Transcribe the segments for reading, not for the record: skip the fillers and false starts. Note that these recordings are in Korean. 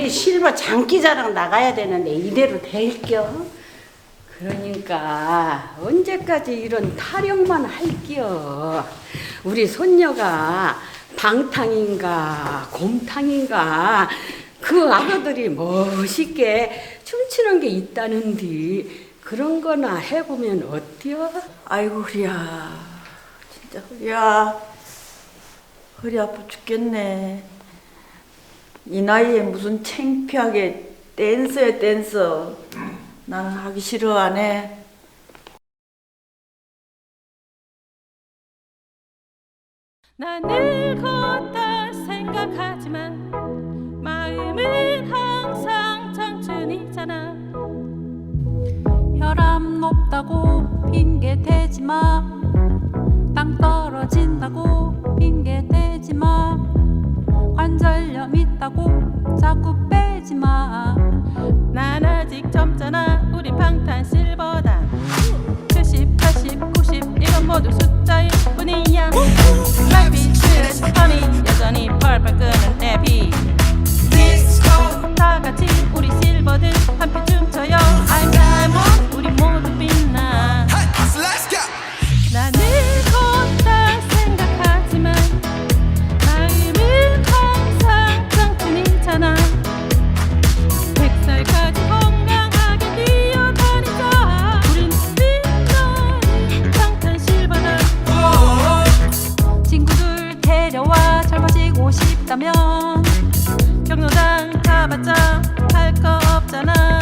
우리 실버 장기자랑 나가야 되는데 이대로 될겨? 그러니까 언제까지 이런 타령만 할겨. 우리 손녀가 방탕인가 곰탕인가 그 아가들이 멋있게 춤추는 게 있다는데 그런 거나 해보면 어때요? 아이고 허리야, 진짜 허리야, 허리 아파 죽겠네. 이 나이에 무슨 창피하게 댄서야 댄서. 나는 하기 싫어, 안 해. 난 늙었다 생각하지만 마음은 항상 청춘이잖아. 혈압 높다고 핑계 대지마. 땅 떨어진다고 핑계 대지마. 관절염 있다고 자꾸 빼지마. 난 아직 젊잖아. 우리 방탄 실버다. 70, 80, 90 이건 모두 숫자일 뿐이야. Life is sweet, honey. 여전히 펄펄 끄는 내 비. 다 같이 우리 실버들 함께 춤춰요. I'm diamond. 우리 모두 빛나. 나 늙었다 생각하지만 마음은 항상 청춘이잖아. 100살까지 건강하게 뛰어다니자. 우린 빛나는 방탄 실버다. 친구들 데려와 젊어지고 싶다면 경로당 가봤자 할 거 없잖아.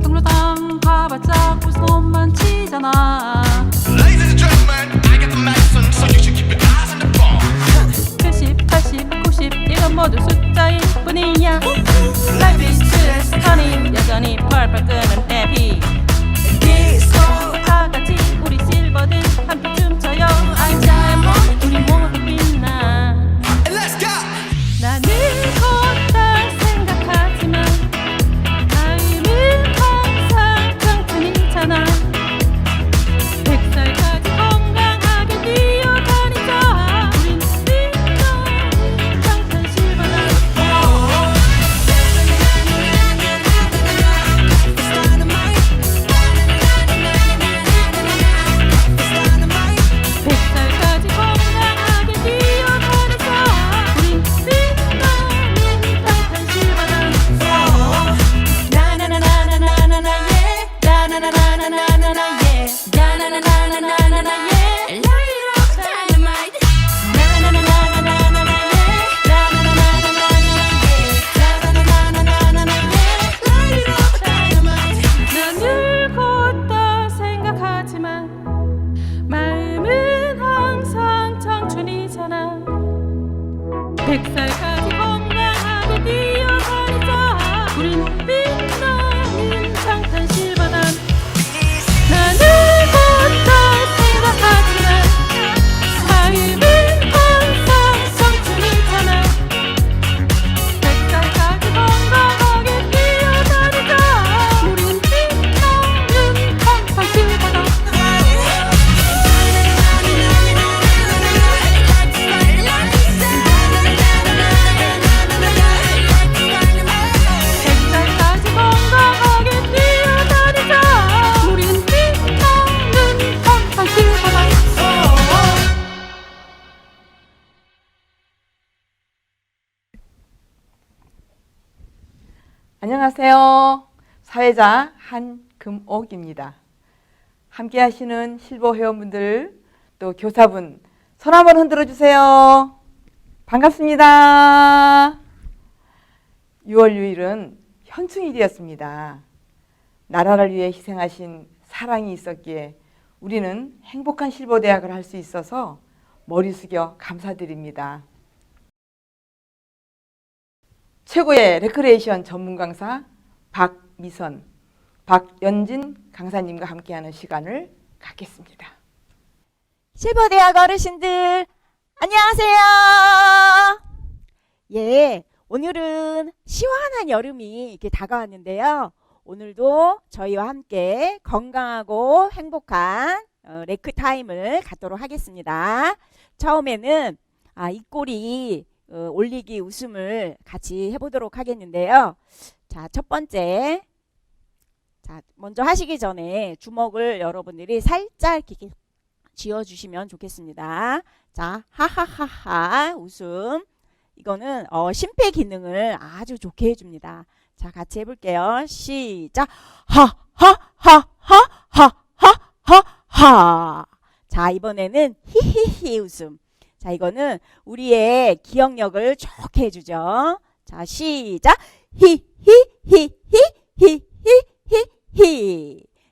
경로당 가봤자 구손만 치잖아. Ladies and gentlemen, I got the medicine, so you should keep your eyes on the ball. 70, 80, 90 이건 모두 숫자일 뿐이야. Life is sweet, honey. 여전히 펄펄 끄는 내 비. 다 같이 우리 실버들 함께 춤춰요. I'm diamond. 우리 모두 빛나. And let's go! 나 늙었다 생각하지만 마음은 항상 청춘이잖아. 100살까지 건강하게 뛰어다니자. 우린 빛나는 방탄 실버다. 백살까지 건강하게 뛰어다니자. 우린 빛나는 방탄 실버다. 나나나나나나나나 예. 나나나나나나나나 예. 나나나나나나나나 예. Light up dynamite. 나나나나나나나나 예. 나나나나나나나나 예. 나나나나나나나 예. Light up dynamite. 난 늙었다 생각하지만 마음은 항상 청춘이잖아. 100살까지 건강하게 뛰어다니자. 우린 빛나는 방탄 실버다. 나 늙었다 생각하지만 마음은 항상 청춘이잖아. 100살까지 건강하게 뛰어다니자. 우린 빛나는 방탄 실버다. 백살까지 건강하게 뛰어다니자. 우린 빛나는 방탄 실버다. 안녕하세요. 사회자 한금옥입니다. 함께 하시는 실버 회원분들 또 교사분 손 한번 흔들어 주세요. 반갑습니다. 6월 6일은 현충일이었습니다. 나라를 위해 희생하신 사랑이 있었기에 우리는 행복한 실버대학을 할 수 있어서 머리 숙여 감사드립니다. 최고의 레크레이션 전문 강사 박미선, 박연진 강사님과 함께하는 시간을 갖겠습니다. 실버대학 어르신들 안녕하세요. 예, 오늘은 시원한 여름이 이렇게 다가왔는데요. 오늘도 저희와 함께 건강하고 행복한 레크 타임을 갖도록 하겠습니다. 처음에는 입꼬리 올리기 웃음을 같이 해보도록 하겠는데요. 자, 첫 번째. 자, 먼저 하시기 전에 주먹을 여러분들이 살짝 이렇게 쥐어주시면 좋겠습니다. 자, 하하하하 웃음. 이거는 심폐 기능을 아주 좋게 해줍니다. 자, 같이 해볼게요. 시작. 하하하하하하하하. 자, 이번에는 히히히 웃음. 자, 이거는 우리의 기억력을 좋게 해주죠. 자, 시작. 히히히히히히히히.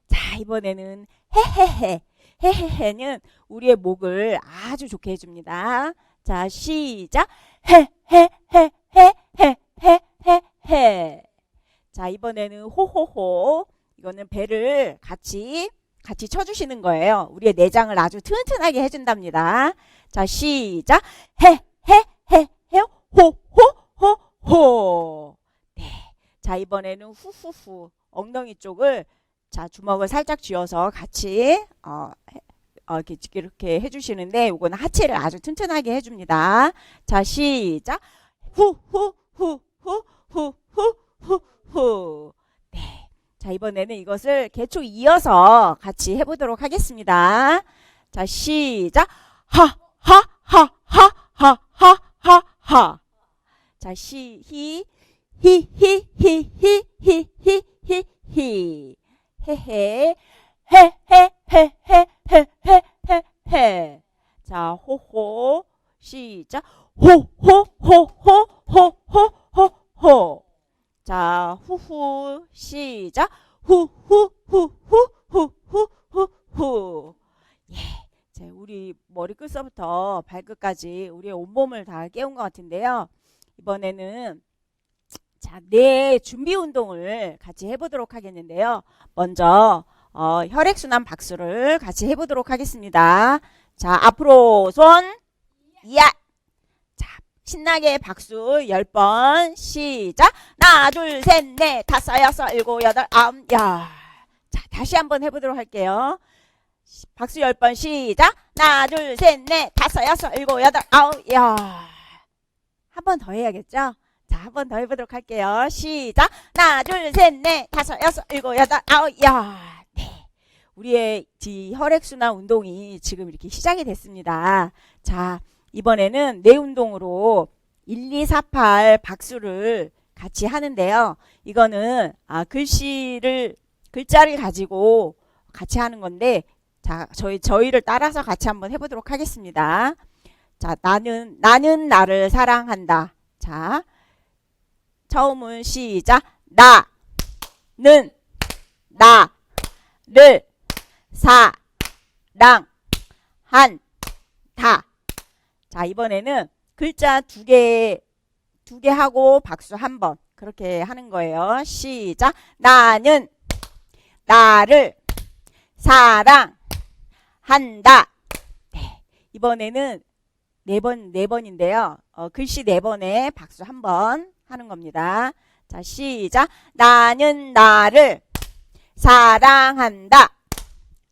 자, 이번에는 헤헤헤. 헤헤헤는 우리의 목을 아주 좋게 해줍니다. 자, 시작. 헤헤헤헤헤헤헤헤. 자, 이번에는 호호호. 이거는 배를 같이 쳐주시는 거예요. 우리의 내장을 아주 튼튼하게 해준답니다. 자, 시작. 헤헤헤헤 호호호호. 네. 자, 이번에는 후후후. 엉덩이 쪽을 자, 주먹을 살짝 쥐어서 같이 이렇게 해주시는데 이거는 하체를 아주 튼튼하게 해줍니다. 자, 시작. 후후후후후후후후. 네. 자, 이번에는 이것을 계속 이어서 같이 해보도록 하겠습니다. 자, 시작. 하하하하하하하하. 자, 히히히히히히히히히. 헤헤 헤헤헤헤헤헤헤. 자, 호호. 시작. 호호호호호호호호. 자, 후후. 시작. 후후후후후후후. 예. 자, 우리 머리끝서부터 발끝까지 우리의 온몸을 다 깨운 것 같은데요. 이번에는 자, 뇌 준비 운동을 같이 해보도록 하겠는데요. 먼저 혈액순환 박수를 같이 해보도록 하겠습니다. 자, 앞으로 손, 야. 자, 신나게 박수 10번 시작. 하나, 둘, 셋, 넷, 다섯, 여섯, 일곱, 여덟, 아홉, 열. 자, 다시 한번 해보도록 할게요. 박수 10번 시작. 하나, 둘, 셋, 넷, 다섯, 여섯, 일곱, 여덟, 아홉, 열. 한 번 더 해야겠죠? 자, 한 번 더 해보도록 할게요. 시작. 하나, 둘, 셋, 넷, 다섯, 여섯, 일곱, 여덟, 아홉, 열. 네. 우리의 혈액순환 운동이 지금 이렇게 시작이 됐습니다. 자, 이번에는 뇌 운동으로 1, 2, 4, 8 박수를 같이 하는데요. 이거는 글자를 가지고 같이 하는 건데, 자, 저희를 따라서 같이 한번 해보도록 하겠습니다. 자, 나는 나를 사랑한다. 자, 처음은 시작. 나는 나를 사랑한다. 자, 이번에는 글자 두 개 하고 박수 한 번. 그렇게 하는 거예요. 시작. 나는 나를 사랑한다. 네. 이번에는 네 번인데요. 글씨 4번에 박수 한 번 하는 겁니다. 자, 시작. 나는 나를 사랑한다.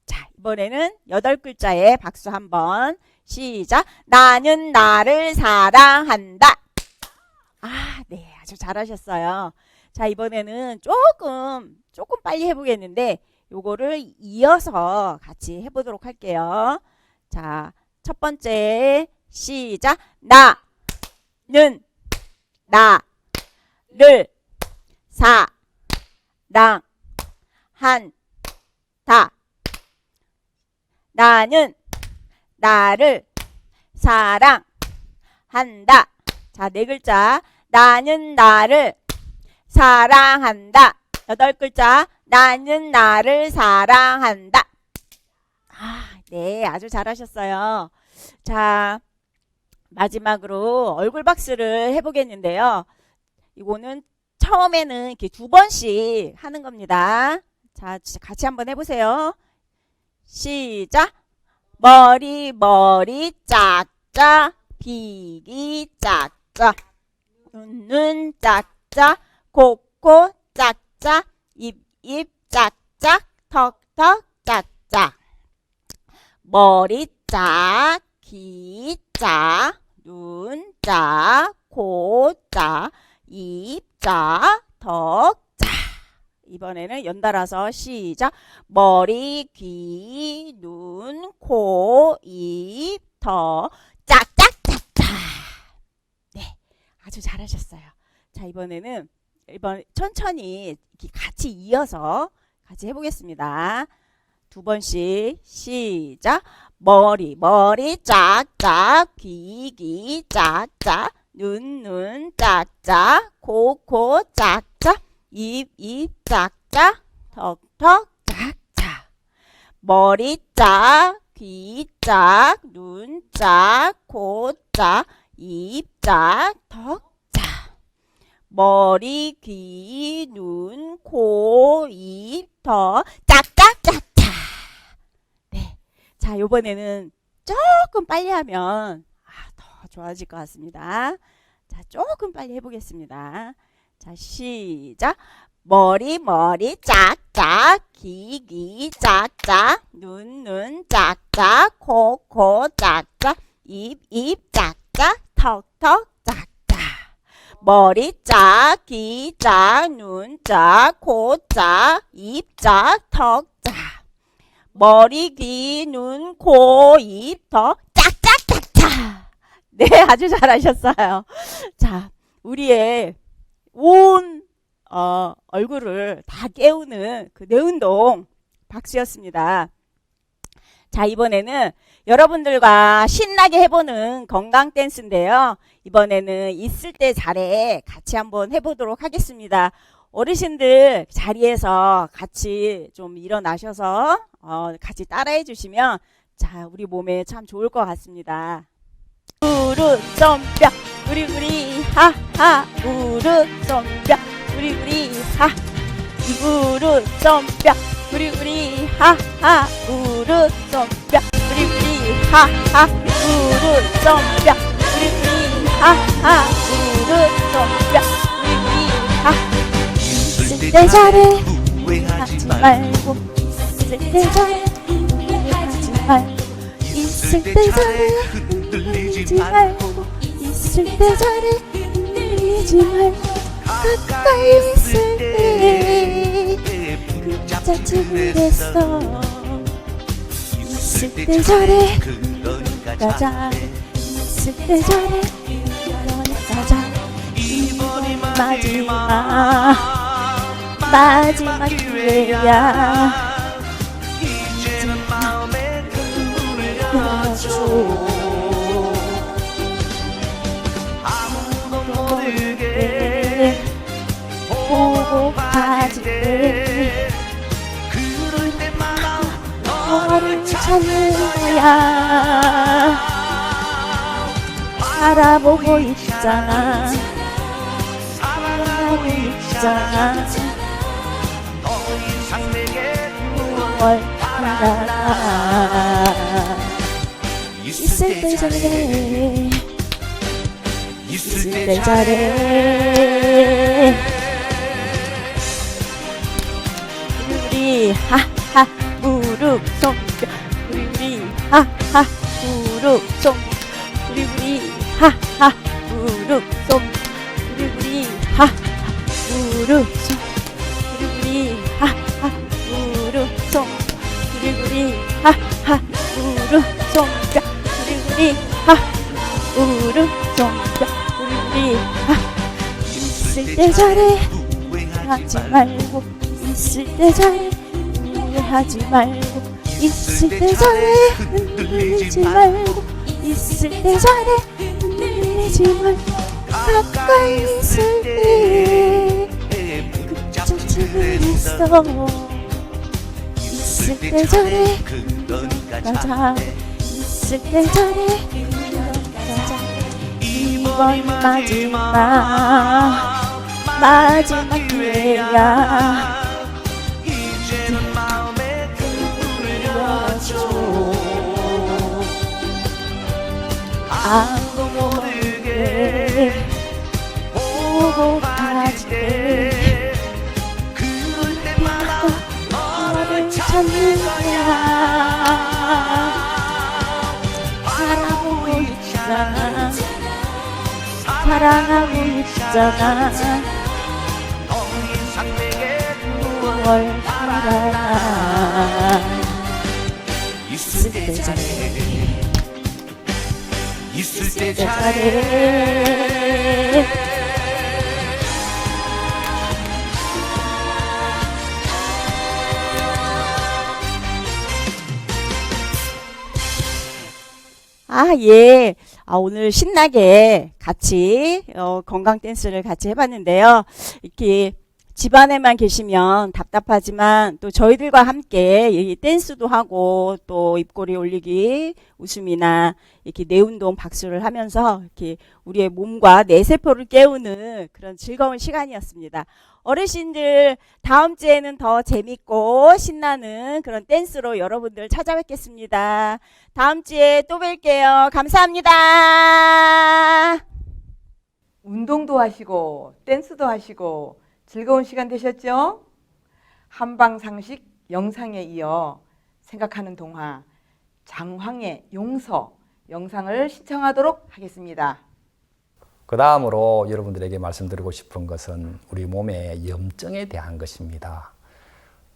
자, 이번에는 8글자에 박수 한 번. 시작. 나는 나를 사랑한다. 아, 네. 아주 잘하셨어요. 자, 이번에는 조금 빨리 해보겠는데 요거를 이어서 같이 해보도록 할게요. 자, 첫 번째 시작. 나는 나를 사랑한다. 나는 나를 사랑한다. 자, 4글자. 나는 나를 사랑한다. 8글자. 나는 나를 사랑한다. 아, 네. 아주 잘하셨어요. 자, 마지막으로 얼굴 박수를 해보겠는데요. 이거는 처음에는 이렇게 2번씩 하는 겁니다. 자, 같이 한번 해보세요. 시작. 머리 짝짝, 비기 짝짝, 눈 짝짝, 코 짝짝, 입 짝짝, 턱 짝짝. 머리 짝, 귀 짝, 눈 짝, 코, 자, 입, 자, 턱, 자. 이번에는 연달아서 시작. 머리, 귀, 눈, 코, 입, 턱, 짝짝짝짝. 네, 아주 잘하셨어요. 자, 이번 천천히 이렇게 같이 이어서 같이 해보겠습니다. 두 번씩 시작. 머리 짝짝, 귀 짝짝, 눈 짝짝, 코 짝짝, 입 짝짝, 턱 짝짝. 머리 짝, 귀 짝, 눈 짝, 코 짝, 입 짝, 턱 짝. 머리, 귀, 눈, 코, 입, 턱 짝짝짝짝. 네, 자, 요번에는 조금 빨리 하면 더 좋아질 것 같습니다. 자, 조금 빨리 해보겠습니다. 자, 시작. 머리 짝짝, 귀 짝짝, 눈 짝짝, 코 짝짝, 입 짝짝, 턱 짝짝. 머리 짝, 귀 짝, 눈 짝, 코 짝, 입 짝, 턱 짝. 머리, 귀, 눈, 코, 입, 턱 짝짝짝짝. 네, 아주 잘하셨어요. 자, 우리의 온 얼굴을 다 깨우는 그 뇌운동 박수였습니다. 자, 이번에는 여러분들과 신나게 해보는 건강 댄스인데요. 이번에는 있을 때 잘해 같이 한번 해보도록 하겠습니다. 어르신들 자리에서 같이 좀 일어나셔서 같이 따라해 주시면 자, 우리 몸에 참 좋을 것 같습니다. 무릎 손뼉 우리 하하 무릎 손뼉 우리 하 무릎 손뼉 우리 하하 무릎 손뼉 우리 하하 무릎 손뼉 우리 하하 무릎 손뼉 우리 하 있을 때 잘해 하지 말고 있을 때 잘해 하지 말고 있을 때 잘해 흔들리지 말고 있을 때 잘해 흔들리지 말고 가까이 있을 때 짜증냈어 있을 때 잘해 가자 있을 때 잘해 가자 이번이 마지막 기회야 이제는 마음에 큰 문을 열어줘 아무도 모르게 보고 가질 때 그럴 때마다 너를 찾는 거야 바라보고 있잖아 사랑하고 있잖아 더 이상 내게 무얼 바라나 있을 때 잘해 있을 때 잘해 우리 하하 무릎 손뼉 우리 하하 무릎 손뼉 우리 하하 무릎 손뼉 우리 하하 무릎 손 우리 하하 무릎 손 우리 하하 무릎 손뼉 우리 하하 무릎 손뼉 우리 하 있을 때 잘해 하지 말고 있을 때 잘해 하지 말고 있을 때 잘해 흔들리지 말고 있을 때 잘해 흔들리지 말고 가까이 있을 때 짜증을 했어 있을 때 잘해 가자 있을 때 잘해 가자 이번 마지막 기회야 이제는 마음에 큰 문을 열어줘 아무도 모르게 보고 가질 때 그럴 때마다 너를 찾는 거야 바라보고 있잖아 사랑하고 있잖아. 더 이상 내게 뭘 바라. 있을 때 잘해 있을 때 잘해 잘해. 아, 예. 오늘 신나게 같이 건강 댄스를 같이 해봤는데요. 이렇게 집안에만 계시면 답답하지만 또 저희들과 함께 이 댄스도 하고 또 입꼬리 올리기, 웃음이나 이렇게 뇌운동 박수를 하면서 이렇게 우리의 몸과 뇌세포를 깨우는 그런 즐거운 시간이었습니다. 어르신들 다음 주에는 더 재밌고 신나는 그런 댄스로 여러분들 찾아뵙겠습니다. 다음 주에 또 뵐게요. 감사합니다. 운동도 하시고 댄스도 하시고 즐거운 시간 되셨죠? 한방상식 영상에 이어 생각하는 동화 장황의 용서 영상을 시청하도록 하겠습니다. 그 다음으로 여러분들에게 말씀드리고 싶은 것은 우리 몸의 염증에 대한 것입니다.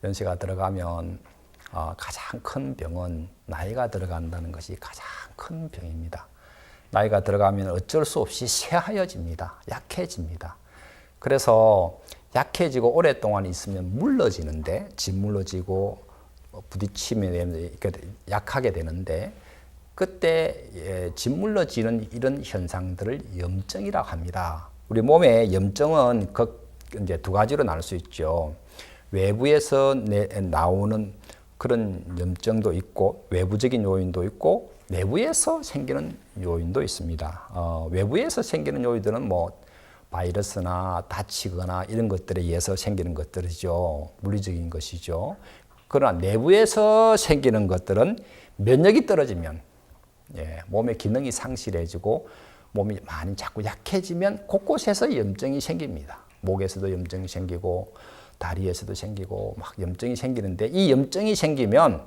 연세가 들어가면 가장 큰 병은 나이가 들어간다는 것이 가장 큰 병입니다. 나이가 들어가면 어쩔 수 없이 쇠하여집니다. 약해집니다. 그래서 약해지고 오랫동안 있으면 물러지는데 짓물러지고 부딪히면 약하게 되는데 그때 짓물러지는 이런 현상들을 염증이라고 합니다. 우리 몸의 염증은 이제 두 가지로 나눌 수 있죠. 외부에서 나오는 그런 염증도 있고 외부적인 요인도 있고 내부에서 생기는 요인도 있습니다. 외부에서 생기는 요인들은 뭐 바이러스나 다치거나 이런 것들에 의해서 생기는 것들이죠. 물리적인 것이죠. 그러나 내부에서 생기는 것들은 면역이 떨어지면 몸의 기능이 상실해지고 몸이 많이 자꾸 약해지면 곳곳에서 염증이 생깁니다. 목에서도 염증이 생기고 다리에서도 생기고 막 염증이 생기는데 이 염증이 생기면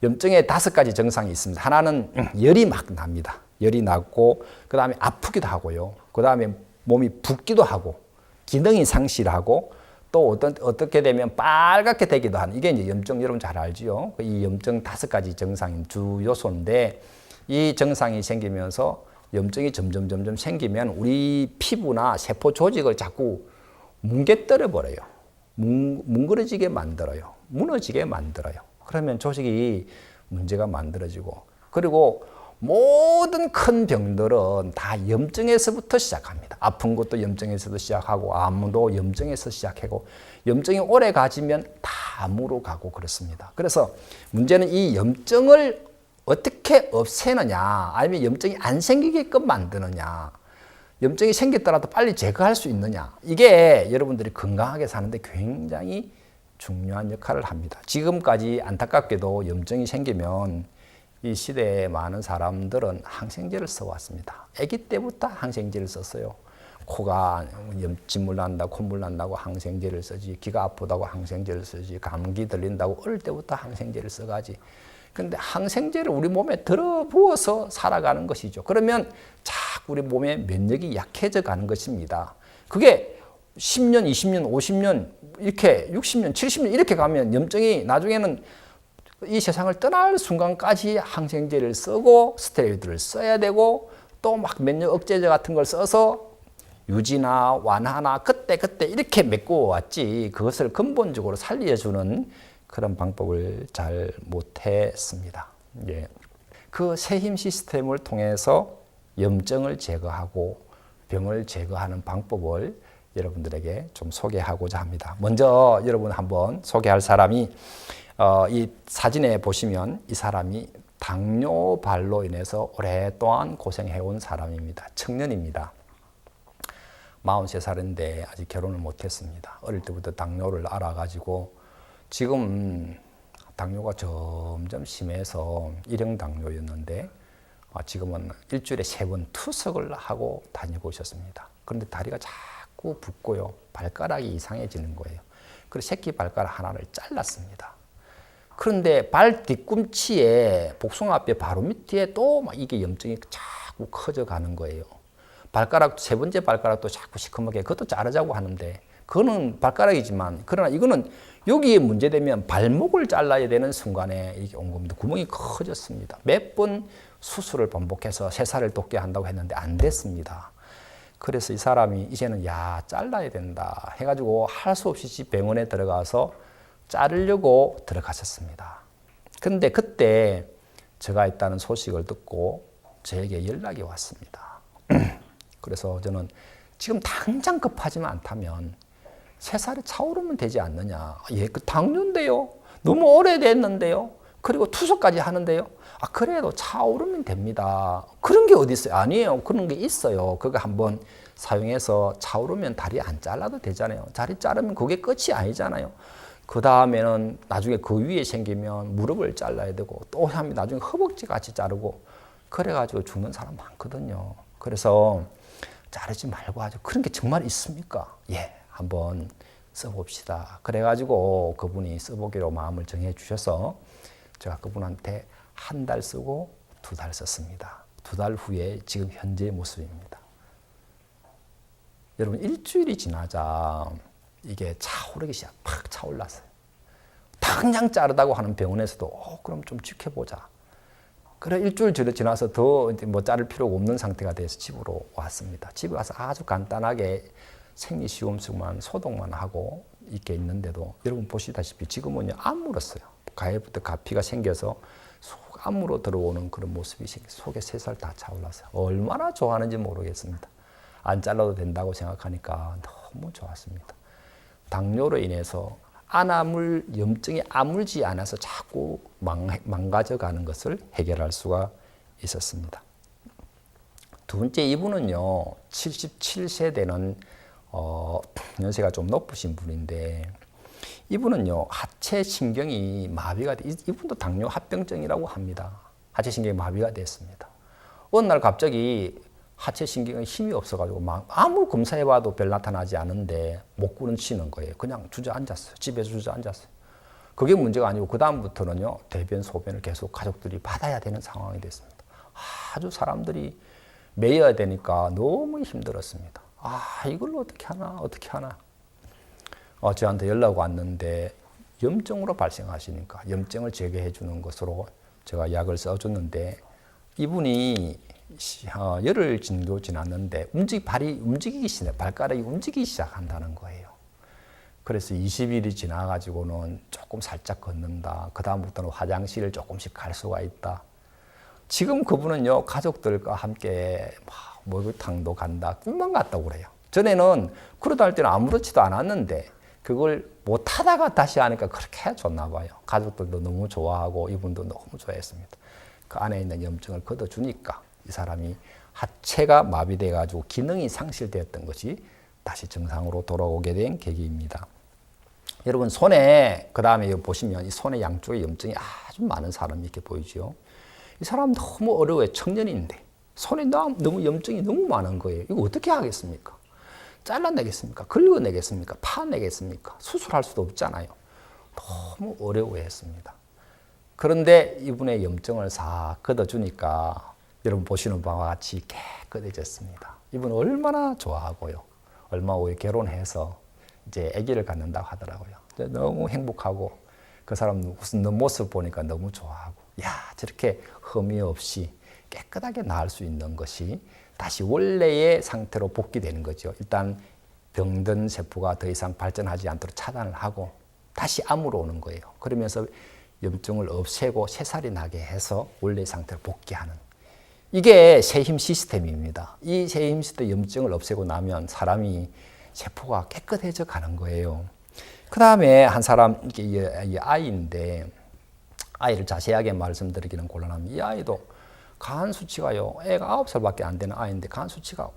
염증에 5가지 증상이 있습니다. 하나는 열이 막 납니다. 열이 나고 그 다음에 아프기도 하고요. 그 다음에 몸이 붓기도 하고 기능이 상실하고 또 어떻게 되면 빨갛게 되기도 하는 이게 이제 염증 여러분 잘 알지요. 이 염증 5가지 증상인 주 요소인데 이 증상이 생기면서 염증이 점점 생기면 우리 피부나 세포 조직을 자꾸 뭉개뜨려 버려요. 뭉그러지게 만들어요. 무너지게 만들어요. 그러면 조직이 문제가 만들어지고 그리고 모든 큰 병들은 다 염증에서부터 시작합니다. 아픈 것도 염증에서도 시작하고 암도 염증에서 시작하고 염증이 오래 가지면 다 암으로 가고 그렇습니다. 그래서 문제는 이 염증을 어떻게 없애느냐 아니면 염증이 안 생기게끔 만드느냐 염증이 생겼더라도 빨리 제거할 수 있느냐 이게 여러분들이 건강하게 사는데 굉장히 중요한 역할을 합니다. 지금까지 안타깝게도 염증이 생기면 이 시대에 많은 사람들은 항생제를 써왔습니다. 아기 때부터 항생제를 썼어요. 코가 진물 난다, 콧물 난다고 항생제를 쓰지, 귀가 아프다고 항생제를 쓰지, 감기 들린다고 어릴 때부터 항생제를 써가지. 근데 항생제를 우리 몸에 들어부어서 살아가는 것이죠. 그러면 자꾸 우리 몸의 면역이 약해져 가는 것입니다. 그게 10년, 20년, 50년, 이렇게 60년, 70년 이렇게 가면 염증이 나중에는 이 세상을 떠날 순간까지 항생제를 쓰고 스테로이드를 써야 되고 또 막 면역 억제제 같은 걸 써서 유지나 완화나 그때 이렇게 메꿔왔지 그것을 근본적으로 살려주는 그런 방법을 잘 못했습니다. 예. 그 세힘 시스템을 통해서 염증을 제거하고 병을 제거하는 방법을 여러분들에게 좀 소개하고자 합니다. 먼저 여러분 한번 소개할 사람이 이 사진에 보시면 이 사람이 당뇨발로 인해서 오랫동안 고생해온 사람입니다. 청년입니다. 43살인데 아직 결혼을 못했습니다. 어릴 때부터 당뇨를 알아가지고 지금 당뇨가 점점 심해서 일형 당뇨였는데 지금은 일주일에 3번 투석을 하고 다니고 있었습니다. 그런데 다리가 자꾸 붓고요. 발가락이 이상해지는 거예요. 그래서 새끼 발가락 하나를 잘랐습니다. 그런데 발 뒤꿈치에 복숭아뼈 바로 밑에 또 막 이게 염증이 자꾸 커져 가는 거예요. 발가락 세 번째 발가락도 자꾸 시커멓게 그것도 자르자고 하는데 그거는 발가락이지만 그러나 이거는 여기에 문제되면 발목을 잘라야 되는 순간에 이게 온 겁니다. 구멍이 커졌습니다. 몇 번 수술을 반복해서 새살을 돋게 한다고 했는데 안 됐습니다. 그래서 이 사람이 이제는 야 잘라야 된다 해가지고 할 수 없이 병원에 들어가서 자르려고 들어갔었습니다. 근데 그때 제가 있다는 소식을 듣고 저에게 연락이 왔습니다. 그래서 저는 지금 당장 급하지만 않다면 새살이 차오르면 되지 않느냐. 예, 그 당뇨인데요. 너무 오래됐는데요. 그리고 투석까지 하는데요. 아, 그래도 차오르면 됩니다. 그런 게 어디 있어요? 아니에요. 그런 게 있어요. 그거 한번 사용해서 차오르면 다리 안 잘라도 되잖아요. 다리 자르면 그게 끝이 아니잖아요. 그 다음에는 나중에 그 위에 생기면 무릎을 잘라야 되고 또 하면 나중에 허벅지 같이 자르고 그래가지고 죽는 사람 많거든요. 그래서 자르지 말고 하죠. 그런 게 정말 있습니까? 예, 한번 써봅시다. 그래가지고 그분이 써보기로 마음을 정해 주셔서 제가 그분한테 한 달 쓰고 2달 썼습니다. 2달 후에 지금 현재의 모습입니다. 여러분 일주일이 지나자 이게 차오르기 시작, 팍 차올랐어요. 당장 자르다고 하는 병원에서도 그럼 좀 지켜보자. 그래 일주일 지나서 더 뭐 자를 필요가 없는 상태가 돼서 집으로 왔습니다. 집에 와서 아주 간단하게 생리시험수만 소독만 하고 이렇게 있는데도 여러분 보시다시피 지금은요 안 물었어요. 가해부터 가피가 생겨서 속 안으로 들어오는 그런 모습이 속에 새살 다 차올랐어요. 얼마나 좋아하는지 모르겠습니다. 안 잘라도 된다고 생각하니까 너무 좋았습니다. 당뇨로 인해서 안아물 염증이 아물지 않아서 자꾸 망가져가는 것을 해결할 수가 있었습니다. 두 번째 이분은요 77세 되는 연세가 좀 높으신 분인데 이분은요 하체 신경이 마비가 돼 이분도 당뇨 합병증이라고 합니다. 하체 신경이 마비가 됐습니다. 어느 날 갑자기 하체 신경에 힘이 없어가지고 막 아무 검사해봐도 별 나타나지 않은데 목구는 치는 거예요. 그냥 주저앉았어요. 집에서 주저앉았어요. 그게 문제가 아니고 그 다음부터는요 대변 소변을 계속 가족들이 받아야 되는 상황이 됐습니다. 아주 사람들이 매여야 되니까 너무 힘들었습니다. 아 이걸 어떻게 하나 저한테 연락 왔는데 염증으로 발생하시니까 염증을 제거해 주는 것으로 제가 약을 써줬는데 이분이 열흘 정도 지났는데 발이 움직이기 시작, 발가락이 움직이기 시작한다는 거예요. 그래서 20일이 지나가지고는 조금 살짝 걷는다. 그 다음부터는 화장실을 조금씩 갈 수가 있다. 지금 그분은요 가족들과 함께 목욕탕도 간다, 꿈만 같다고 그래요. 전에는 그러다 할 때는 아무렇지도 않았는데 그걸 못 하다가 다시 하니까 그렇게 좋나 봐요. 가족들도 너무 좋아하고 이분도 너무 좋아했습니다. 그 안에 있는 염증을 걷어주니까 이 사람이 하체가 마비돼 가지고 기능이 상실되었던 것이 다시 정상으로 돌아오게 된 계기입니다. 여러분 손에 그 다음에 보시면 이 손의 양쪽에 염증이 아주 많은 사람이 이렇게 보이죠. 이 사람 너무 어려워요. 청년인데 손에 너무 염증이 너무 많은 거예요. 이거 어떻게 하겠습니까? 잘라내겠습니까? 긁어내겠습니까? 파내겠습니까? 수술할 수도 없잖아요. 너무 어려워했습니다. 그런데 이분의 염증을 싹 걷어주니까 여러분 보시는 바와 같이 깨끗해졌습니다. 이분 얼마나 좋아하고요. 얼마 후에 결혼해서 이제 아기를 갖는다고 하더라고요. 너무 행복하고 그 사람 웃는 모습 보니까 너무 좋아하고 야 저렇게 흠이 없이 깨끗하게 나을 수 있는 것이 다시 원래의 상태로 복귀되는 거죠. 일단 병든 세포가 더 이상 발전하지 않도록 차단을 하고 다시 암으로 오는 거예요. 그러면서 염증을 없애고 새살이 나게 해서 원래의 상태로 복귀하는 이게 새힘 시스템입니다. 이 새힘 시스템 염증을 없애고 나면 사람이 세포가 깨끗해져 가는 거예요. 그 다음에 한 사람 이게 아이인데 아이를 자세하게 말씀드리기는 곤란합니다. 이 아이도 간 수치가요. 애가 9살밖에 안 되는 아이인데 간 수치가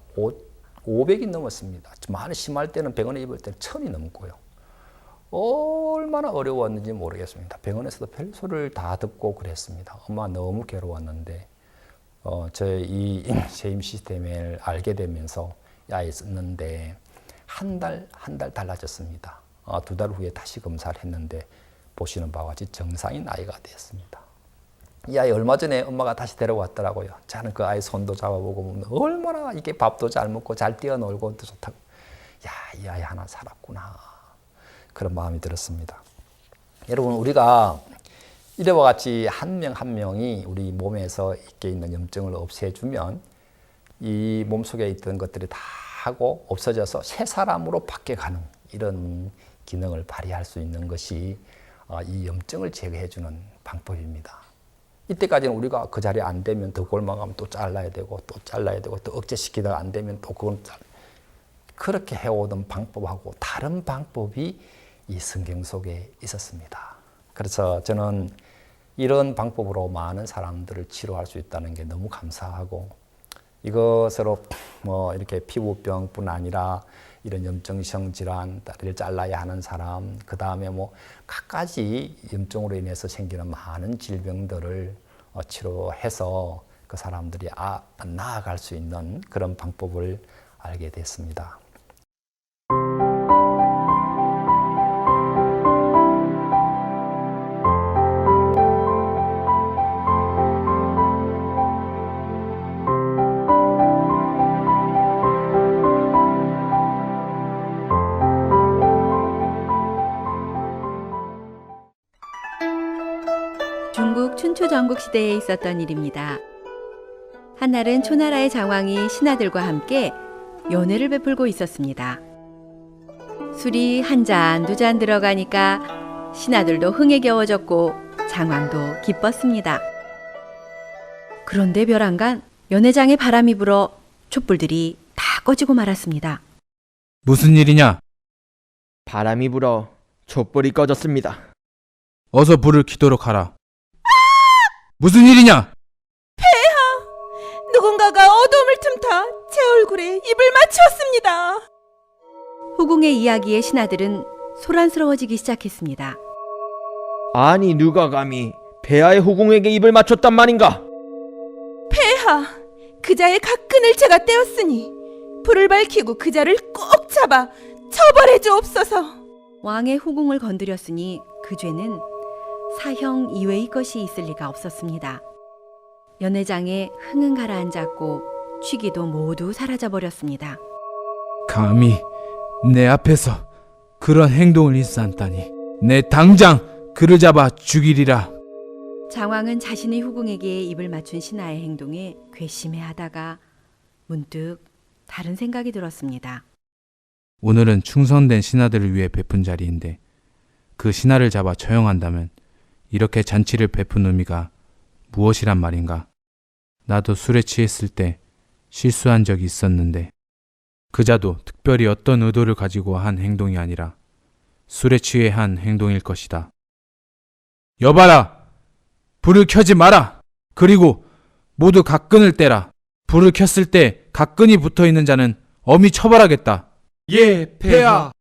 500이 넘었습니다. 많이 심할 때는 병원에 입을 때는 1000이 넘고요. 얼마나 어려웠는지 모르겠습니다. 병원에서도 별소리를 다 듣고 그랬습니다. 엄마 너무 괴로웠는데 저희 이 세임 시스템을 알게 되면서 이 아이 썼는데 한 달 달라졌습니다. 2달 후에 다시 검사를 했는데 보시는 바와 같이 정상인 아이가 되었습니다. 이 아이 얼마 전에 엄마가 다시 데려왔더라고요. 저는 그 아이 손도 잡아보고 얼마나 이게 밥도 잘 먹고 잘 뛰어놀고 좋다고. 야, 이 아이 하나 살았구나. 그런 마음이 들었습니다. 여러분, 우리가 이래와 같이 한 명 한 명이 우리 몸에서 있게 있는 염증을 없애주면 이 몸속에 있던 것들이 다 하고 없어져서 새 사람으로 바뀌어가는 이런 기능을 발휘할 수 있는 것이 이 염증을 제거해주는 방법입니다. 이때까지는 우리가 그 자리에 안 되면 더 골망하면 또 잘라야 되고 또 잘라야 되고 또 억제시키다가 안 되면 또 그건 그렇게 해오던 방법하고 다른 방법이 이 성경 속에 있었습니다. 그래서 저는 이런 방법으로 많은 사람들을 치료할 수 있다는 게 너무 감사하고 이것으로 뭐 이렇게 피부병뿐 아니라 이런 염증성 질환, 다리를 잘라야 하는 사람, 그 다음에 뭐 갖가지 염증으로 인해서 생기는 많은 질병들을 치료해서 그 사람들이 나아갈 수 있는 그런 방법을 알게 됐습니다. 중국 춘추 전국 시대에 있었던 일입니다. 한날은 초나라의 장왕이 신하들과 함께 연회를 베풀고 있었습니다. 술이 한 잔, 두 잔 들어가니까 신하들도 흥에 겨워졌고 장왕도 기뻤습니다. 그런데 벼랑간 연회장에 바람이 불어 촛불들이 다 꺼지고 말았습니다. 무슨 일이냐? 바람이 불어 촛불이 꺼졌습니다. 어서 불을 켜도록 하라. 무슨 일이냐? 폐하, 누군가가 어둠을 틈타 제 얼굴에 입을 맞추었습니다. 후궁의 이야기에 신하들은 소란스러워지기 시작했습니다. 아니 누가 감히 폐하의 후궁에게 입을 맞췄단 말인가? 폐하, 그자의 각근을 제가 떼었으니 불을 밝히고 그자를 꼭 잡아 처벌해 주옵소서. 왕의 후궁을 건드렸으니 그 죄는 사형 이외의 것이 있을 리가 없었습니다. 연회장에 흥은 가라앉았고 취기도 모두 사라져버렸습니다. 감히 내 앞에서 그런 행동을 일삼다니 내 당장 그를 잡아 죽이리라. 장왕은 자신의 후궁에게 입을 맞춘 신하의 행동에 괘씸해하다가 문득 다른 생각이 들었습니다. 오늘은 충성된 신하들을 위해 베푼 자리인데 그 신하를 잡아 처형한다면 이렇게 잔치를 베푼 의미가 무엇이란 말인가? 나도 술에 취했을 때 실수한 적이 있었는데 그자도 특별히 어떤 의도를 가지고 한 행동이 아니라 술에 취해 한 행동일 것이다. 여봐라! 불을 켜지 마라! 그리고 모두 각근을 떼라. 불을 켰을 때 각근이 붙어있는 자는 엄히 처벌하겠다. 예, 폐하.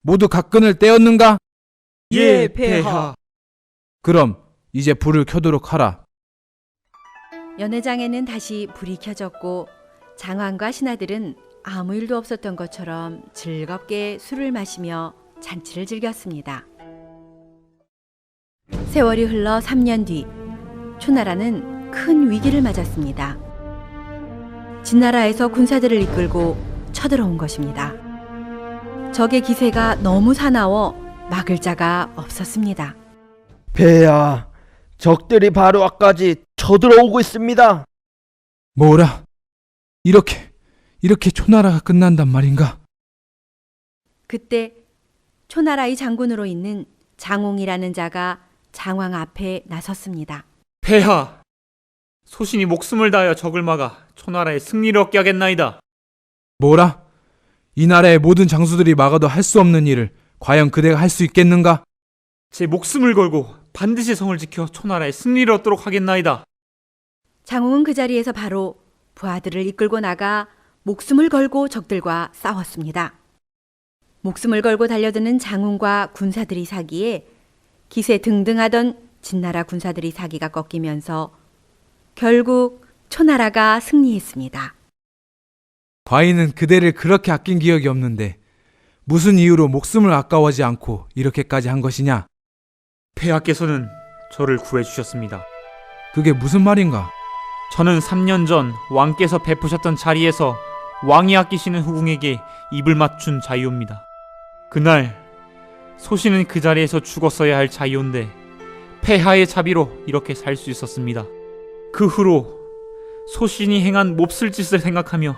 모두 각근을 떼었는가? 예, 폐하. 그럼 이제 불을 켜도록 하라. 연회장에는 다시 불이 켜졌고 장왕과 신하들은 아무 일도 없었던 것처럼 즐겁게 술을 마시며 잔치를 즐겼습니다. 세월이 흘러 3년 뒤 초나라는 큰 위기를 맞았습니다. 진나라에서 군사들을 이끌고 쳐들어온 것입니다. 적의 기세가 너무 사나워 막을 자가 없었습니다. 폐하, 적들이 바로 앞까지 쳐들어오고 있습니다. 뭐라? 이렇게 초나라가 끝난단 말인가? 그때 초나라의 장군으로 있는 장옹이라는 자가 장왕 앞에 나섰습니다. 폐하, 소신이 목숨을 다하여 적을 막아 초나라의 승리를 얻게 하겠나이다. 뭐라? 이 나라의 모든 장수들이 막아도 할 수 없는 일을 과연 그대가 할 수 있겠는가? 제 목숨을 걸고 반드시 성을 지켜 초나라의 승리를 얻도록 하겠나이다. 장옹은 그 자리에서 바로 부하들을 이끌고 나가 목숨을 걸고 적들과 싸웠습니다. 목숨을 걸고 달려드는 장군과 군사들이 사기에 기세 등등하던 진나라 군사들이 사기가 꺾이면서 결국 초나라가 승리했습니다. 과인은 그대를 그렇게 아낀 기억이 없는데 무슨 이유로 목숨을 아까워하지 않고 이렇게까지 한 것이냐? 폐하께서는 저를 구해주셨습니다. 그게 무슨 말인가? 저는 3년 전 왕께서 베푸셨던 자리에서 왕이 아끼시는 후궁에게 입을 맞춘 자이오입니다. 그날 소신은 그 자리에서 죽었어야 할 자이오인데 폐하의 자비로 이렇게 살 수 있었습니다. 그 후로 소신이 행한 몹쓸 짓을 생각하며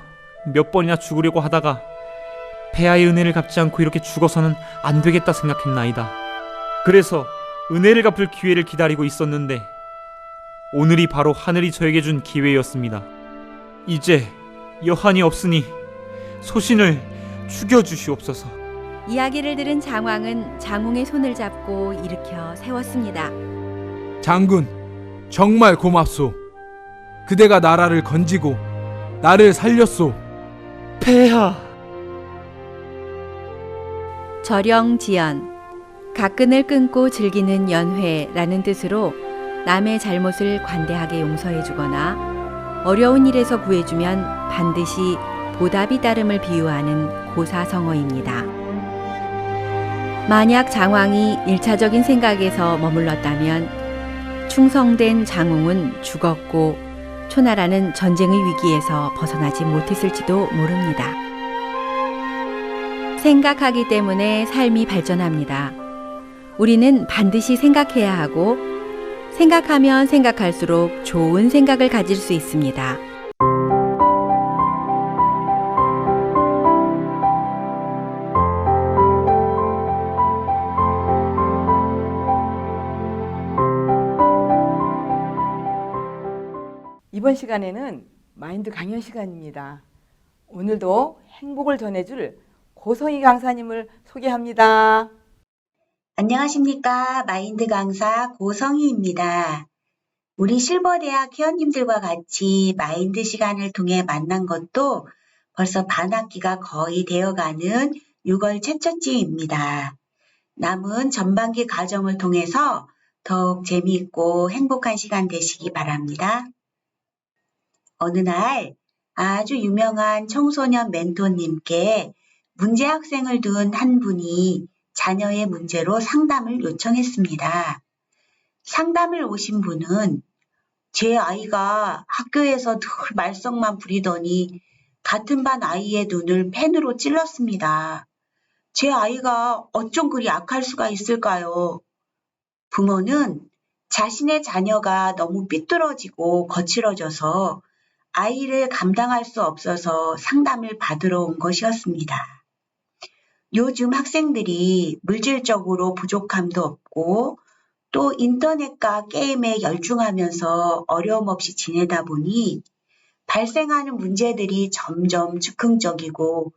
몇 번이나 죽으려고 하다가 폐하의 은혜를 갚지 않고 이렇게 죽어서는 안 되겠다 생각했나이다. 그래서 은혜를 갚을 기회를 기다리고 있었는데 오늘이 바로 하늘이 저에게 준 기회였습니다. 이제 여한이 없으니 소신을 죽여주시옵소서. 이야기를 들은 장왕은 장웅의 손을 잡고 일으켜 세웠습니다. 장군, 정말 고맙소. 그대가 나라를 건지고 나를 살렸소. 폐하. 절영지연, 각근을 끊고 즐기는 연회라는 뜻으로 남의 잘못을 관대하게 용서해주거나 어려운 일에서 구해주면 반드시 보답이 따름을 비유하는 고사성어입니다. 만약 장왕이 1차적인 생각에서 머물렀다면 충성된 장웅은 죽었고 초나라는 전쟁의 위기에서 벗어나지 못했을지도 모릅니다. 생각하기 때문에 삶이 발전합니다. 우리는 반드시 생각해야 하고 생각하면 생각할수록 좋은 생각을 가질 수 있습니다. 이번 시간에는 마인드 강연 시간입니다. 오늘도 행복을 전해줄 고성희 강사님을 소개합니다. 안녕하십니까. 마인드 강사 고성희입니다. 우리 실버대학 회원님들과 같이 마인드 시간을 통해 만난 것도 벌써 반학기가 거의 되어가는 6월 최첫 주입니다. 남은 전반기 과정을 통해서 더욱 재미있고 행복한 시간 되시기 바랍니다. 어느 날 아주 유명한 청소년 멘토님께 문제 학생을 둔 한 분이 자녀의 문제로 상담을 요청했습니다. 상담을 오신 분은 제 아이가 학교에서 늘 말썽만 부리더니 같은 반 아이의 눈을 펜으로 찔렀습니다. 제 아이가 어쩜 그리 악할 수가 있을까요? 부모는 자신의 자녀가 너무 삐뚤어지고 거칠어져서 아이를 감당할 수 없어서 상담을 받으러 온 것이었습니다. 요즘 학생들이 물질적으로 부족함도 없고 또 인터넷과 게임에 열중하면서 어려움 없이 지내다 보니 발생하는 문제들이 점점 즉흥적이고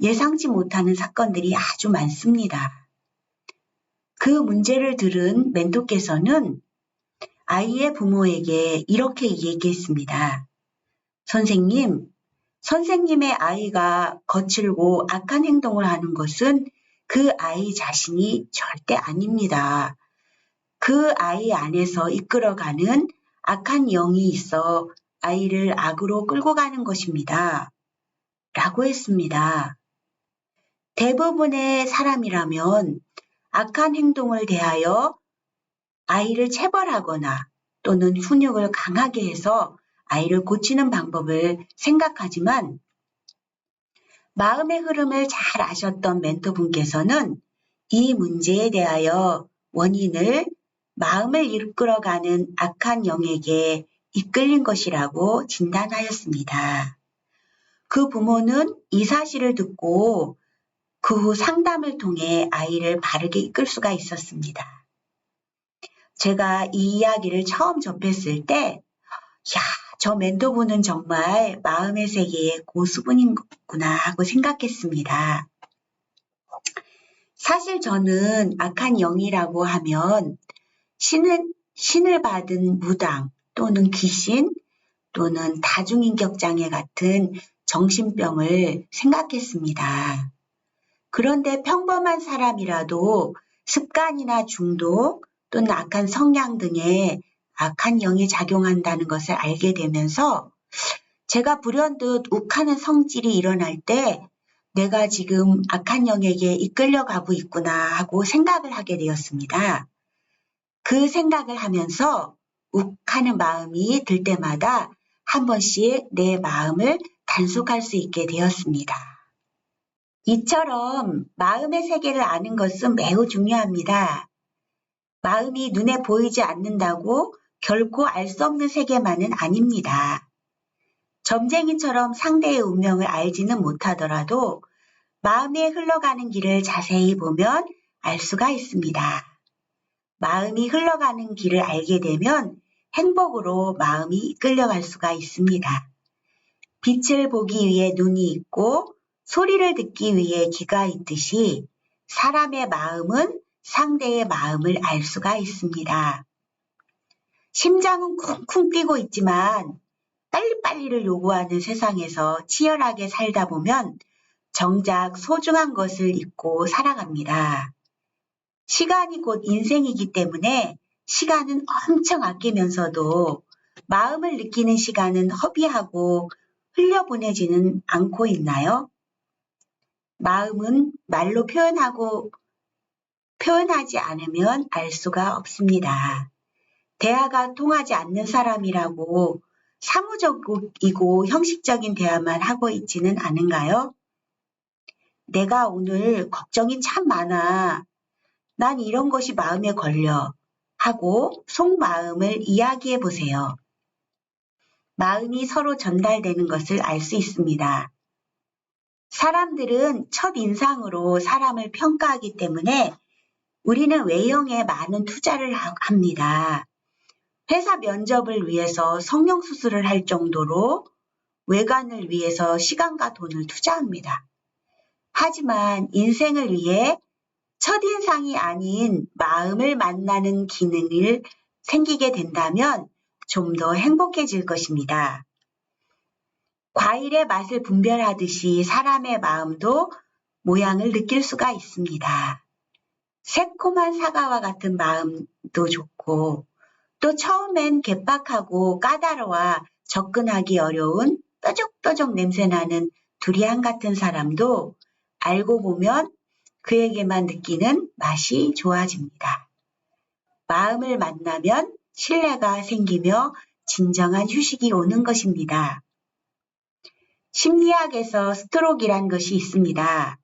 예상치 못하는 사건들이 아주 많습니다. 그 문제를 들은 멘토께서는 아이의 부모에게 이렇게 얘기했습니다. 선생님, 선생님의 아이가 거칠고 악한 행동을 하는 것은 그 아이 자신이 절대 아닙니다. 그 아이 안에서 이끌어가는 악한 영이 있어 아이를 악으로 끌고 가는 것입니다. 라고 했습니다. 대부분의 사람이라면 악한 행동을 대하여 아이를 체벌하거나 또는 훈육을 강하게 해서 아이를 고치는 방법을 생각하지만 마음의 흐름을 잘 아셨던 멘토분께서는 이 문제에 대하여 원인을 마음을 이끌어가는 악한 영에게 이끌린 것이라고 진단하였습니다. 그 부모는 이 사실을 듣고 그 후 상담을 통해 아이를 바르게 이끌 수가 있었습니다. 제가 이 이야기를 처음 접했을 때 저 멘토분은 정말 마음의 세계의 고수분이구나 하고 생각했습니다. 사실 저는 악한 영이라고 하면 신을 받은 무당 또는 귀신 또는 다중인격장애 같은 정신병을 생각했습니다. 그런데 평범한 사람이라도 습관이나 중독 또는 악한 성향 등의 악한 영이 작용한다는 것을 알게 되면서 제가 불현듯 욱하는 성질이 일어날 때 내가 지금 악한 영에게 이끌려가고 있구나 하고 생각을 하게 되었습니다. 그 생각을 하면서 욱하는 마음이 들 때마다 한 번씩 내 마음을 단속할 수 있게 되었습니다. 이처럼 마음의 세계를 아는 것은 매우 중요합니다. 마음이 눈에 보이지 않는다고 결코 알 수 없는 세계만은 아닙니다. 점쟁이처럼 상대의 운명을 알지는 못하더라도 마음에 흘러가는 길을 자세히 보면 알 수가 있습니다. 마음이 흘러가는 길을 알게 되면 행복으로 마음이 이끌려갈 수가 있습니다. 빛을 보기 위해 눈이 있고 소리를 듣기 위해 귀가 있듯이 사람의 마음은 상대의 마음을 알 수가 있습니다. 심장은 쿵쿵 뛰고 있지만 빨리빨리를 요구하는 세상에서 치열하게 살다 보면 정작 소중한 것을 잊고 살아갑니다. 시간이 곧 인생이기 때문에 시간은 엄청 아끼면서도 마음을 느끼는 시간은 허비하고 흘려보내지는 않고 있나요? 마음은 말로 표현하지 않으면 알 수가 없습니다. 대화가 통하지 않는 사람이라고 사무적이고 형식적인 대화만 하고 있지는 않은가요? 내가 오늘 걱정이 참 많아. 난 이런 것이 마음에 걸려. 하고 속마음을 이야기해 보세요. 마음이 서로 전달되는 것을 알 수 있습니다. 사람들은 첫인상으로 사람을 평가하기 때문에 우리는 외형에 많은 투자를 합니다. 회사 면접을 위해서 성형수술을 할 정도로 외관을 위해서 시간과 돈을 투자합니다. 하지만 인생을 위해 첫인상이 아닌 마음을 만나는 기능을 생기게 된다면 좀 더 행복해질 것입니다. 과일의 맛을 분별하듯이 사람의 마음도 모양을 느낄 수가 있습니다. 새콤한 사과와 같은 마음도 좋고 또 처음엔 개빡하고 까다로워 접근하기 어려운 뾰족뾰족 냄새나는 두리안 같은 사람도 알고 보면 그에게만 느끼는 맛이 좋아집니다. 마음을 만나면 신뢰가 생기며 진정한 휴식이 오는 것입니다. 심리학에서 스트로크란 것이 있습니다.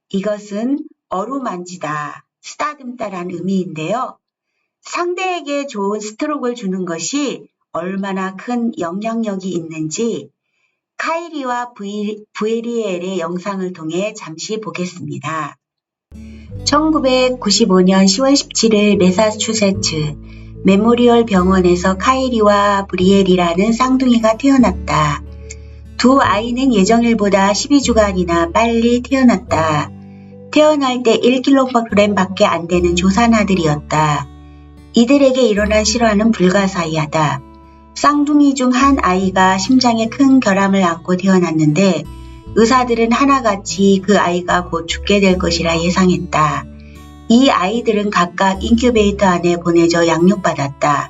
이것은 어루만지다, 쓰다듬다란 의미인데요. 상대에게 좋은 스트로크를 주는 것이 얼마나 큰 영향력이 있는지 카이리와 부에리엘의 영상을 통해 잠시 보겠습니다. 1995년 10월 17일 매사추세츠 메모리얼 병원에서 카이리와 브리엘이라는 쌍둥이가 태어났다. 두 아이는 예정일보다 12주간이나 빨리 태어났다. 태어날 때 1kg 밖에 안 되는 조산아들이었다. 이들에게 일어난 실화는 불가사의하다. 쌍둥이 중 한 아이가 심장에 큰 결함을 안고 태어났는데 의사들은 하나같이 그 아이가 곧 죽게 될 것이라 예상했다. 이 아이들은 각각 인큐베이터 안에 보내져 양육받았다.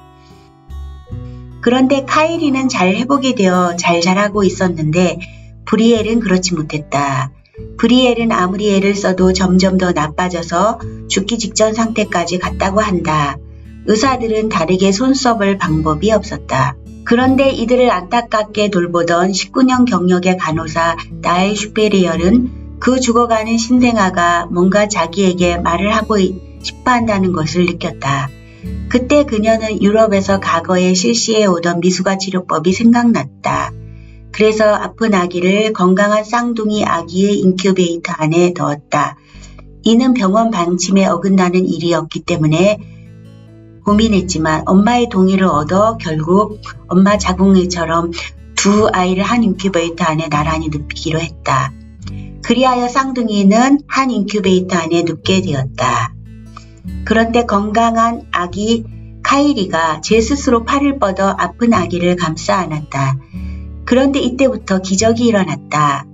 그런데 카이리는 잘 회복이 되어 잘 자라고 있었는데 브리엘은 그렇지 못했다. 브리엘은 아무리 애를 써도 점점 더 나빠져서 죽기 직전 상태까지 갔다고 한다. 의사들은 다르게 손써볼 방법이 없었다. 그런데 이들을 안타깝게 돌보던 19년 경력의 간호사 나엘 슈페리얼은 그 죽어가는 신생아가 뭔가 자기에게 말을 하고 싶어 한다는 것을 느꼈다. 그때 그녀는 유럽에서 과거에 실시해 오던 미숙아 치료법이 생각났다. 그래서 아픈 아기를 건강한 쌍둥이 아기의 인큐베이터 안에 넣었다. 이는 병원 방침에 어긋나는 일이었기 때문에 고민했지만 엄마의 동의를 얻어 결국 엄마 자궁의처럼 두 아이를 한 인큐베이터 안에 나란히 눕히기로 했다. 그리하여 쌍둥이는 한 인큐베이터 안에 눕게 되었다. 그런데 건강한 아기 카이리가 제 스스로 팔을 뻗어 아픈 아기를 감싸 안았다. 그런데 이때부터 기적이 일어났다.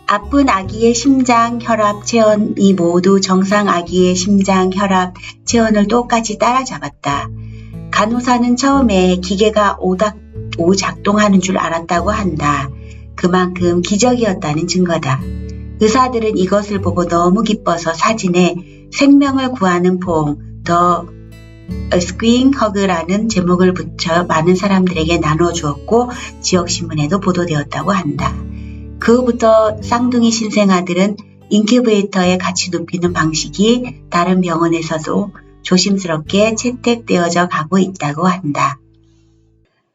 아픈 아기의 심장, 혈압, 체온이 모두 정상 아기의 심장, 혈압, 체온을 똑같이 따라잡았다. 간호사는 처음에 기계가 오작동하는 줄 알았다고 한다. 그만큼 기적이었다는 증거다. 의사들은 이것을 보고 너무 기뻐서 사진에 생명을 구하는 폼, 더 Squeaking Hug라는 제목을 붙여 많은 사람들에게 나눠주었고 지역신문에도 보도되었다고 한다. 그 후부터 쌍둥이 신생아들은 인큐베이터에 같이 눕히는 방식이 다른 병원에서도 조심스럽게 채택되어져 가고 있다고 한다.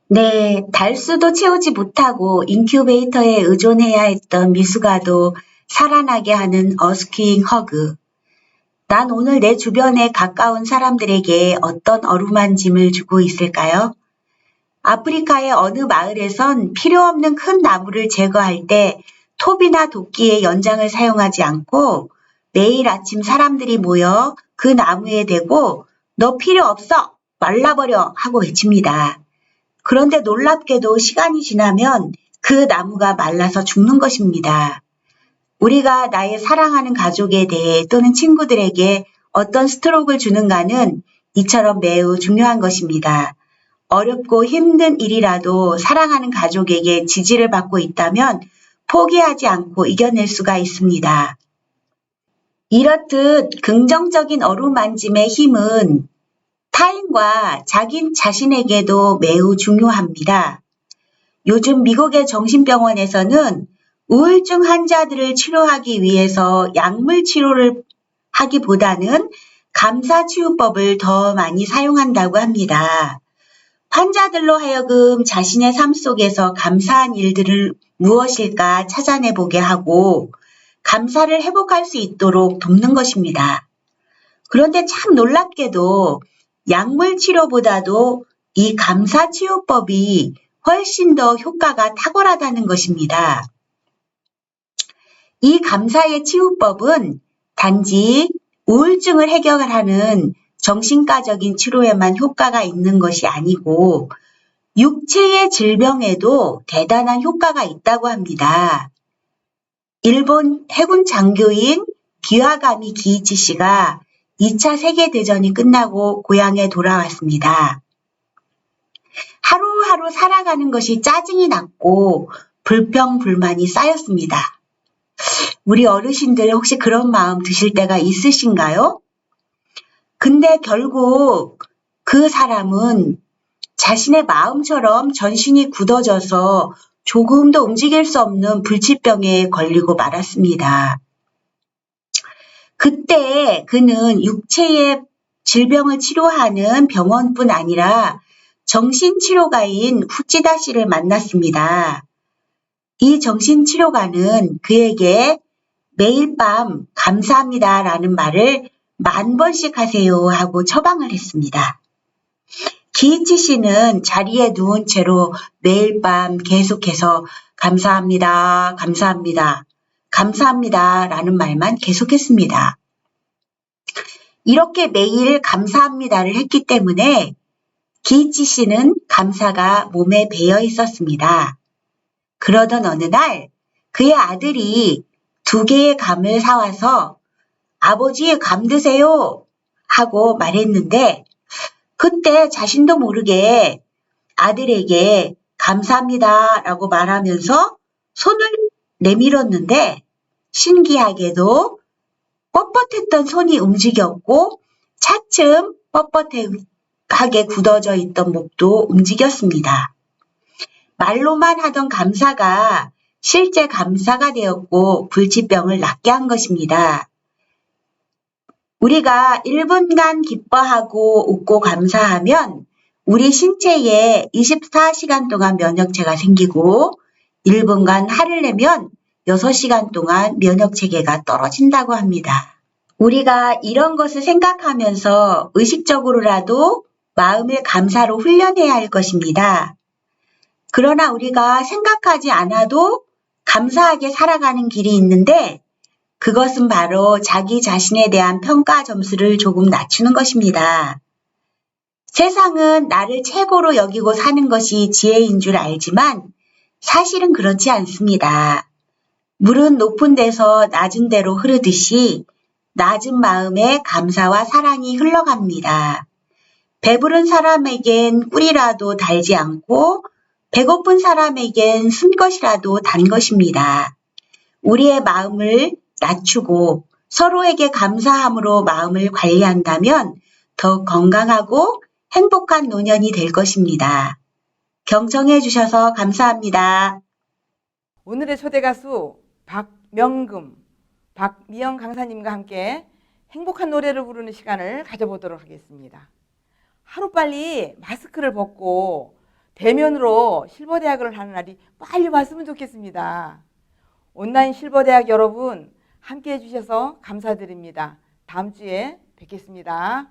네, 달수도 채우지 못하고 인큐베이터에 의존해야 했던 미숙아도 살아나게 하는 어스퀴잉 허그. 난 오늘 내 주변에 가까운 사람들에게 어떤 어루만짐을 주고 있을까요? 아프리카의 어느 마을에선 필요 없는 큰 나무를 제거할 때 톱이나 도끼의 연장을 사용하지 않고 매일 아침 사람들이 모여 그 나무에 대고 너 필요 없어! 말라버려! 하고 외칩니다. 그런데 놀랍게도 시간이 지나면 그 나무가 말라서 죽는 것입니다. 우리가 나의 사랑하는 가족에 대해 또는 친구들에게 어떤 스트로크를 주는가는 이처럼 매우 중요한 것입니다. 어렵고 힘든 일이라도 사랑하는 가족에게 지지를 받고 있다면 포기하지 않고 이겨낼 수가 있습니다. 이렇듯 긍정적인 어루만짐의 힘은 타인과 자기 자신에게도 매우 중요합니다. 요즘 미국의 정신병원에서는 우울증 환자들을 치료하기 위해서 약물 치료를 하기보다는 감사치유법을 더 많이 사용한다고 합니다. 환자들로 하여금 자신의 삶 속에서 감사한 일들을 무엇일까 찾아내보게 하고 감사를 회복할 수 있도록 돕는 것입니다. 그런데 참 놀랍게도 약물 치료보다도 이 감사치유법이 훨씬 더 효과가 탁월하다는 것입니다. 이 감사의 치유법은 단지 우울증을 해결하는 정신과적인 치료에만 효과가 있는 것이 아니고 육체의 질병에도 대단한 효과가 있다고 합니다. 일본 해군 장교인 기와가미 기이치 씨가 2차 세계대전이 끝나고 고향에 돌아왔습니다. 하루하루 살아가는 것이 짜증이 났고 불평불만이 쌓였습니다. 우리 어르신들 혹시 그런 마음 드실 때가 있으신가요? 근데 결국 그 사람은 자신의 마음처럼 전신이 굳어져서 조금도 움직일 수 없는 불치병에 걸리고 말았습니다. 그때 그는 육체의 질병을 치료하는 병원뿐 아니라 정신치료가인 후찌다 씨를 만났습니다. 이 정신치료가는 그에게 매일 밤 감사합니다라는 말을 10,000번씩 하세요 하고 처방을 했습니다. 기이치 씨는 자리에 누운 채로 매일 밤 계속해서 감사합니다, 감사합니다, 감사합니다라는 말만 계속했습니다. 이렇게 매일 감사합니다를 했기 때문에 기이치 씨는 감사가 몸에 배어 있었습니다. 그러던 어느 날 그의 아들이 2개의 감을 사와서 아버지 감 드세요 하고 말했는데 그때 자신도 모르게 아들에게 감사합니다 라고 말하면서 손을 내밀었는데 신기하게도 뻣뻣했던 손이 움직였고 차츰 뻣뻣하게 굳어져 있던 목도 움직였습니다. 말로만 하던 감사가 실제 감사가 되었고 불치병을 낫게 한 것입니다. 우리가 1분간 기뻐하고 웃고 감사하면 우리 신체에 24시간 동안 면역체가 생기고 1분간 화를 내면 6시간 동안 면역체계가 떨어진다고 합니다. 우리가 이런 것을 생각하면서 의식적으로라도 마음을 감사로 훈련해야 할 것입니다. 그러나 우리가 생각하지 않아도 감사하게 살아가는 길이 있는데 그것은 바로 자기 자신에 대한 평가 점수를 조금 낮추는 것입니다. 세상은 나를 최고로 여기고 사는 것이 지혜인 줄 알지만 사실은 그렇지 않습니다. 물은 높은 데서 낮은 데로 흐르듯이 낮은 마음에 감사와 사랑이 흘러갑니다. 배부른 사람에겐 꿀이라도 달지 않고 배고픈 사람에겐 쓴 것이라도 단 것입니다. 우리의 마음을 낮추고 서로에게 감사함으로 마음을 관리한다면 더욱 건강하고 행복한 노년이 될 것입니다. 경청해 주셔서 감사합니다. 오늘의 초대 가수 박명금, 박미영 강사님과 함께 행복한 노래를 부르는 시간을 가져보도록 하겠습니다. 하루빨리 마스크를 벗고 대면으로 실버대학을 하는 날이 빨리 왔으면 좋겠습니다. 온라인 실버대학 여러분 함께해 주셔서 감사드립니다. 다음 주에 뵙겠습니다.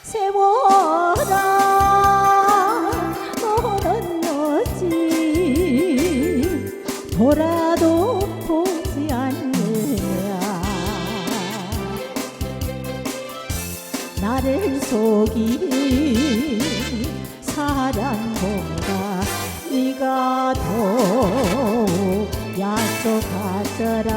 세월아 너는 어찌 돌아도 보지 않느냐 나를 속인 사랑보다 네가 더욱 약속하더라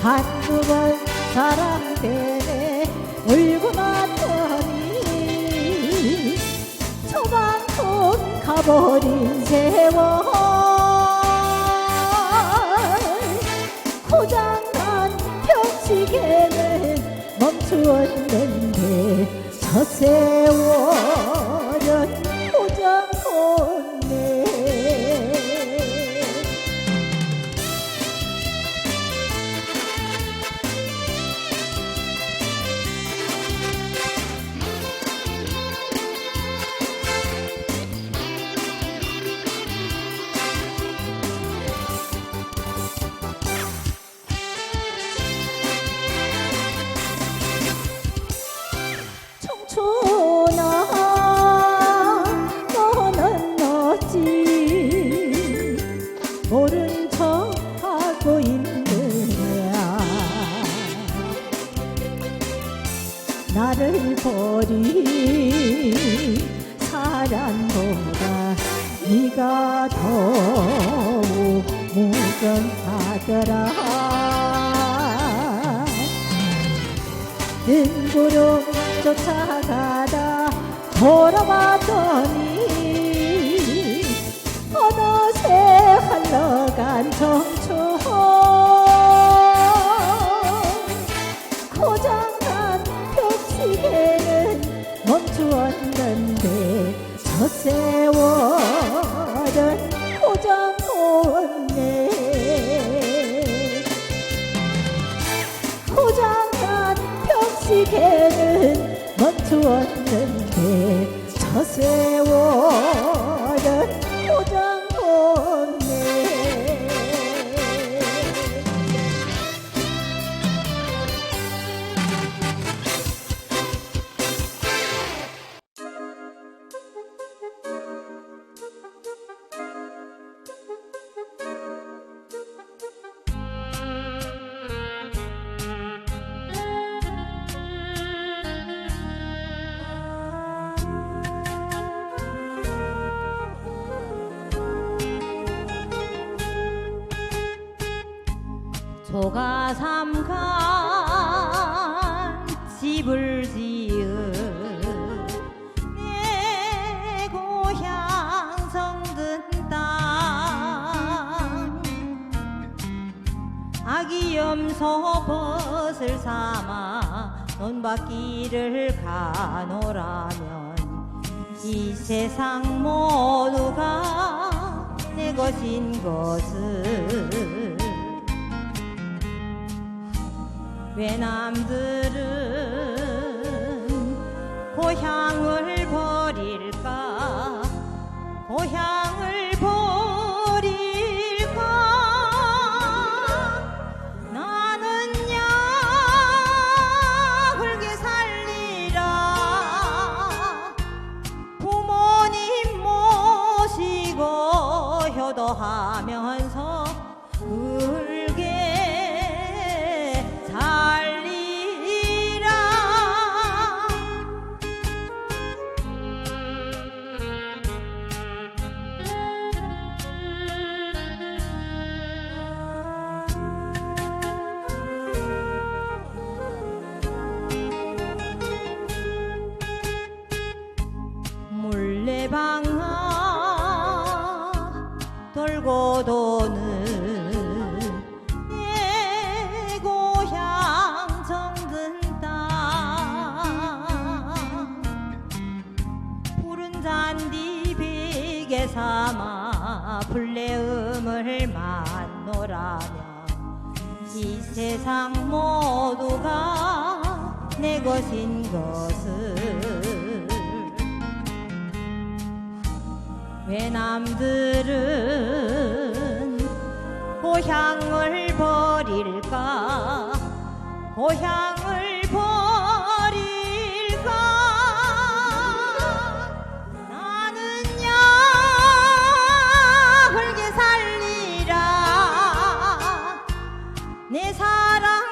한두 번 사랑 때문에 울고 났더니 저만큼 가버린 세월 고장난 벽시계는 멈추었는데 저 세월은 고장났네 청춘아 너는 어찌 모른 척 하고 있느냐 나를 버린 사랑보다 네가 더욱 무정하더라 등구름 쫓아가다 돌아봤더니 어느새 흘러간 청춘 고장난 벽시계는 멈추었는데 저 세월은 고장났네 고장난 벽시계는 멈추었는데 저 세월은 고장났네 조가삼간 집을 지은 내 고향 성근 땅 아기 염소 벗을 삼아 논밭길을 가노라면 이 세상 모두가 내 것인 것을 외남들은 고향을 버릴까 고향을 버릴까 나는야 흙에 살리라 부모님 모시고 효도하면서 흙에 살리라 해방아 돌고 도는 내 고향 정든 땅 푸른 잔디 베개 삼아 불레음을 만노라며 이 세상 모두가 내 것인 것을 왜 남들은 고향을 버릴까 고향을 버릴까 나는야 흙에 살리라 내 사랑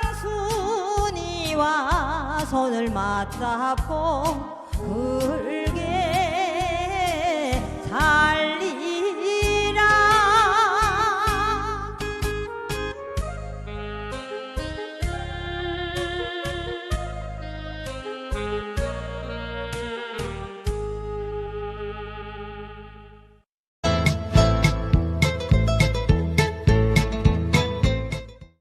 순이와 손을 맞잡고 흙에 살리